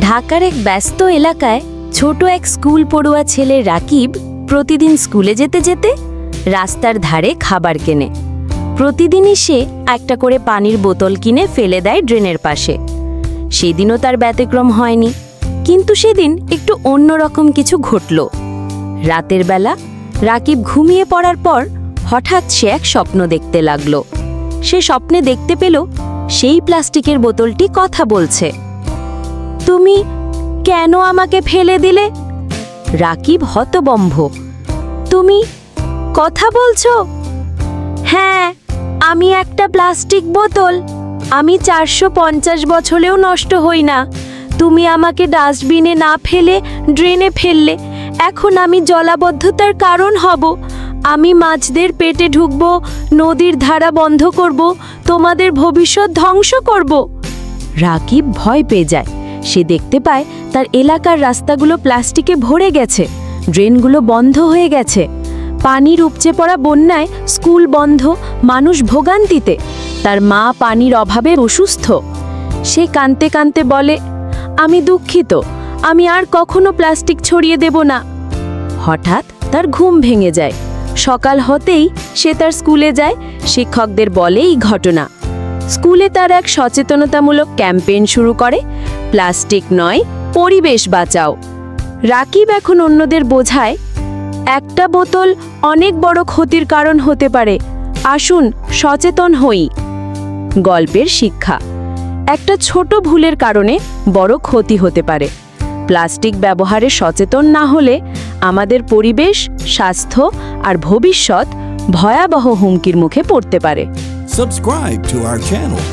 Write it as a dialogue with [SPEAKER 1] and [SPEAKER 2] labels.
[SPEAKER 1] ঢাকার এক ব্যস্ত এলাকায় ছোট এক স্কুল পড়ুয়া ছেলে রাকিব প্রতিদিন স্কুলে যেতে যেতে রাস্তার ধারে খাবার কেনে। প্রতিদিনই সে একটা করে পানির বোতল কিনে ফেলে দেয় ড্রেনের পাশে। সেদিনও তার ব্যতিক্রম হয়নি, কিন্তু সেদিন একটু অন্যরকম কিছু ঘটল। রাতের বেলা রাকিব ঘুমিয়ে পড়ার পর হঠাৎ সে এক স্বপ্ন দেখতে লাগলো। সে স্বপ্নে দেখতে পেল সেই প্লাস্টিকের বোতলটি কথা বলছে। তুমি কেন আমাকে ফেলে দিলে? রাকিব হতবম্ব। তুমি কথা বলছো? হ্যাঁ, আমি একটা প্লাস্টিক বোতল। আমি 450 বছরেও নষ্ট হই না। তুমি আমাকে ডাস্টবিনে না ফেলে ড্রেনে ফেললে। এখন আমি জলাবদ্ধতার কারণ হব। আমি মাছদের পেটে ঢুকব, নদীর ধারা বন্ধ করব, তোমাদের ভবিষ্যৎ ধ্বংস করব। রাকিব ভয় পেয়ে যায়। সে দেখতে পায় তার এলাকার রাস্তাগুলো প্লাস্টিকে ভরে গেছে, ড্রেনগুলো বন্ধ হয়ে গেছে। পানির উপচে পড়া বন্যায় স্কুল বন্ধ, মানুষ ভোগান্তিতে। তার মা পানির অভাবে অসুস্থ। সে কাঁদতে কাঁদতে বলে, আমি দুঃখিত, আমি আর কখনো প্লাস্টিক ছড়িয়ে দেব না। হঠাৎ তার ঘুম ভেঙে যায়। সকাল হতেই সে তার স্কুলে যায়। শিক্ষকদের বলে এই ঘটনা। স্কুলে তার এক সচেতনতামূলক ক্যাম্পেইন শুরু করে, প্লাস্টিক নয়, পরিবেশ বাঁচাও। রাকিব এখন অন্যদের বোঝায়, একটা বোতল অনেক বড় ক্ষতির কারণ হতে পারে, আসুন সচেতন হই। গল্পের শিক্ষা: একটা ছোট ভুলের কারণে বড় ক্ষতি হতে পারে। প্লাস্টিক ব্যবহারে সচেতন না হলে আমাদের পরিবেশ, স্বাস্থ্য আর ভবিষ্যৎ ভয়াবহ হুমকির মুখে পড়তে পারে।
[SPEAKER 2] Subscribe to our channel.